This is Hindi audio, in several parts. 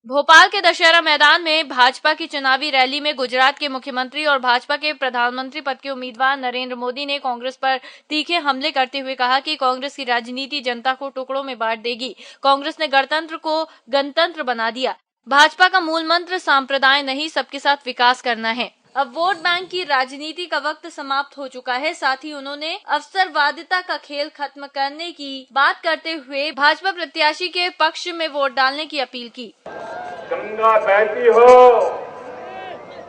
भोपाल के दशहरा मैदान में भाजपा की चुनावी रैली में गुजरात के मुख्यमंत्री और भाजपा के प्रधानमंत्री पद के उम्मीदवार नरेंद्र मोदी ने कांग्रेस पर तीखे हमले करते हुए कहा कि कांग्रेस की राजनीति जनता को टुकड़ों में बांट देगी। कांग्रेस ने गणतंत्र को गणतंत्र बना दिया। भाजपा का मूल मंत्र सांप्रदाय नहीं, सबके साथ विकास करना है। अब वोट बैंक की राजनीति का वक्त समाप्त हो चुका है। साथ ही उन्होंने अवसरवादिता का खेल खत्म करने की बात करते हुए भाजपा प्रत्याशी के पक्ष में वोट डालने की अपील की। गंगा बहती हो,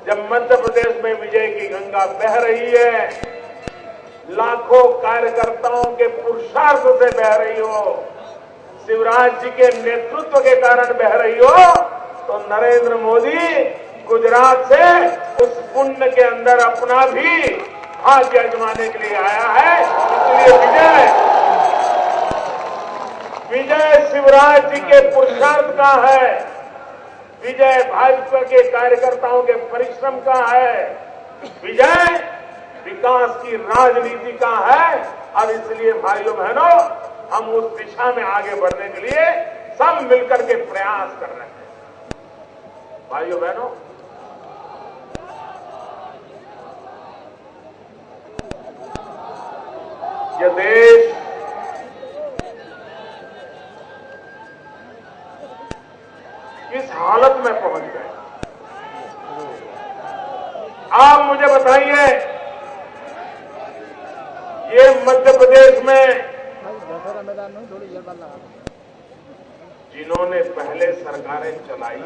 जब मध्य प्रदेश में विजय की गंगा बह रही है, लाखों कार्यकर्ताओं के पुरुषार्थ से बह रही हो, शिवराज जी के नेतृत्व के कारण बह रही हो, तो नरेंद्र मोदी गुजरात से उस कुंड के अंदर अपना भी भाग्य आजमाने के लिए आया है। इसलिए विजय शिवराज जी के पुरुषार्थ का है, विजय भाजपा के कार्यकर्ताओं के परिश्रम का है, विजय विकास की राजनीति का है। और इसलिए भाइयों बहनों, हम उस दिशा में आगे बढ़ने के लिए सब मिलकर के प्रयास कर रहे हैं। भाइयों बहनों, ये देश किस हालत में पहुंच गए, आप मुझे बताइए। ये मध्य प्रदेश में जिन्होंने पहले सरकारें चलाई,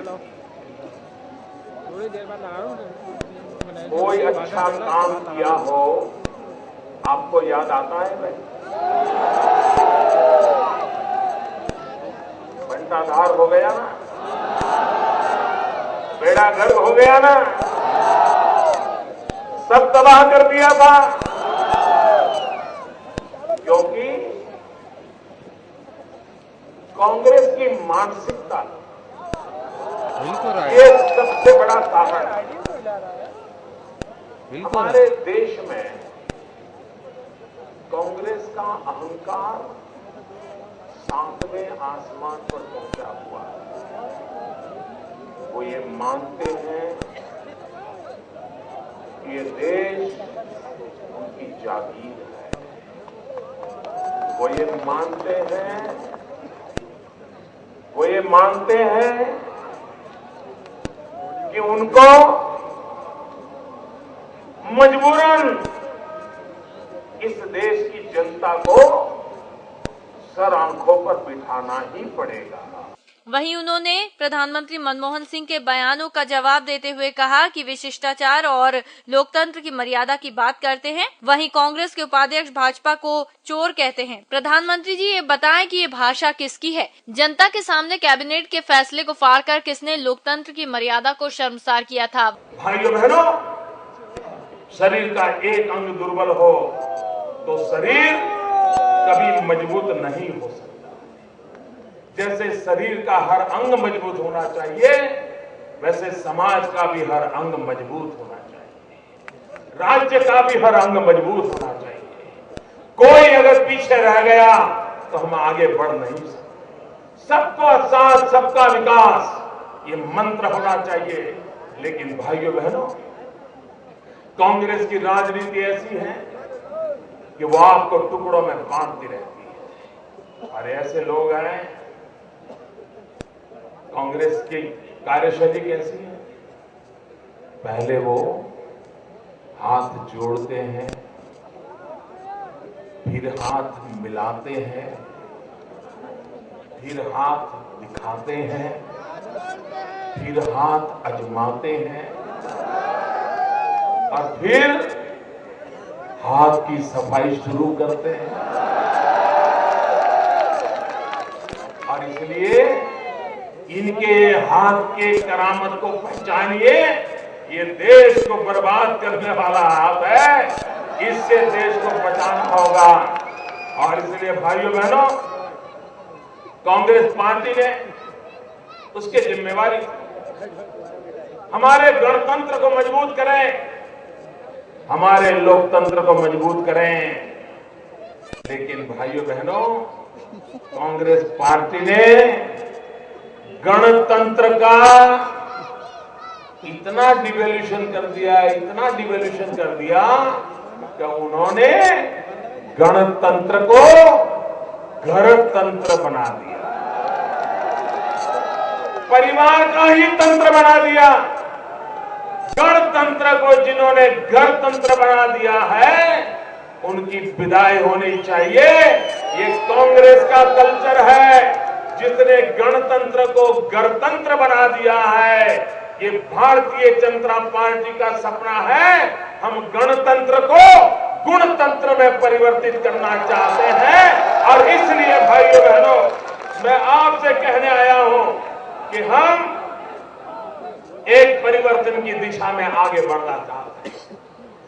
कोई अच्छा काम किया हो, आपको याद आता है? मैं बंटाधार हो गया ना, बेड़ा गर्क हो गया ना, सब तबाह कर दिया था, क्योंकि कांग्रेस की मानसिकता ये सबसे बड़ा कारण है। हमारे देश में कांग्रेस का अहंकार 7वें आसमान पर पहुंचा हुआ है। वो ये मानते हैं कि ये देश उनकी जागीर है। वो ये मानते हैं कि उनको मजबूरन इस देश की जनता को सर आंखों पर बिठाना ही पड़ेगा। वहीं उन्होंने प्रधानमंत्री मनमोहन सिंह के बयानों का जवाब देते हुए कहा कि वे शिष्टाचार और लोकतंत्र की मर्यादा की बात करते हैं। वहीं कांग्रेस के उपाध्यक्ष भाजपा को चोर कहते हैं। प्रधानमंत्री जी, ये बताएं कि ये भाषा किसकी है? जनता के सामने कैबिनेट के फैसले को फाड़कर किसने लोकतंत्र की मर्यादा को शर्मसार किया था? भाइयों बहनों, शरीर का एक अंग दुर्बल हो तो शरीर कभी मजबूत नहीं हो सकता। जैसे शरीर का हर अंग मजबूत होना चाहिए, वैसे समाज का भी हर अंग मजबूत होना चाहिए, राज्य का भी हर अंग मजबूत होना चाहिए। कोई अगर पीछे रह गया तो हम आगे बढ़ नहीं सकते। सबका साथ, सबका विकास, ये मंत्र होना चाहिए। लेकिन भाइयों बहनों, कांग्रेस की राजनीति ऐसी है कि वो आपको टुकड़ों में बांटती रहती है। और ऐसे लोग हैं, कांग्रेस की कार्यशैली कैसी है? पहले वो हाथ जोड़ते हैं, फिर हाथ मिलाते हैं, फिर हाथ दिखाते हैं, फिर हाथ आजमाते हैं, और फिर हाथ की सफाई शुरू करते हैं। और इसलिए इनके हाथ के करामत को पहचानिए। ये देश को बर्बाद करने वाला हाथ है, इससे देश को बचाना होगा। और इसलिए भाइयों बहनों, कांग्रेस पार्टी ने उसकी जिम्मेवारी, हमारे गणतंत्र को मजबूत करें, हमारे लोकतंत्र को मजबूत करें। लेकिन भाइयों बहनों, कांग्रेस पार्टी ने गणतंत्र का इतना डिवैल्यूशन कर दिया, इतना डिवैल्यूशन कर दिया कि उन्होंने गणतंत्र को घरतंत्र बना दिया, परिवार का ही तंत्र बना दिया। गणतंत्र को जिन्होंने घरतंत्र बना दिया है उनकी विदाई होनी चाहिए। ये कांग्रेस का कल्चर है जिसने गणतंत्र को गणतंत्र बना दिया है। ये भारतीय जनता पार्टी का सपना है। हम गणतंत्र को गुणतंत्र में परिवर्तित करना चाहते हैं और इसलिए भाइयों बहनों मैं आपसे कहने आया हूं कि हम एक परिवर्तन की दिशा में आगे बढ़ना चाहते हैं।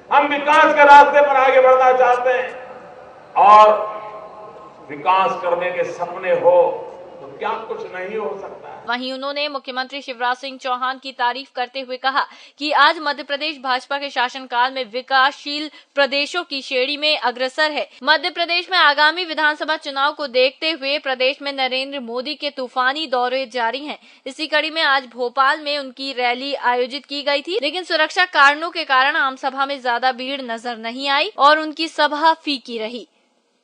हम विकास के रास्ते पर आगे बढ़ना चाहते हैं और विकास करने के सपने हो तो क्या कुछ नहीं हो सकता है। वहीं उन्होंने मुख्यमंत्री शिवराज सिंह चौहान की तारीफ करते हुए कहा कि आज मध्य प्रदेश भाजपा के शासनकाल में विकासशील प्रदेशों की श्रेणी में अग्रसर है। मध्य प्रदेश में आगामी विधानसभा चुनाव को देखते हुए प्रदेश में नरेंद्र मोदी के तूफानी दौरे जारी हैं। इसी कड़ी में आज भोपाल में उनकी रैली आयोजित की गई थी, लेकिन सुरक्षा कारणों के कारण आम सभा में ज्यादा भीड़ नजर नहीं आई और उनकी सभा फीकी रही।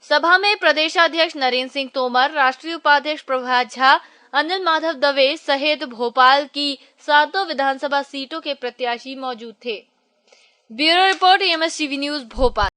सभा में प्रदेशाध्यक्ष नरेंद्र सिंह तोमर, राष्ट्रीय उपाध्यक्ष प्रभात झा, अनिल माधव दवे सहित भोपाल की 7 विधानसभा सीटों के प्रत्याशी मौजूद थे। Bureau report, EMS TV news, Bhopal.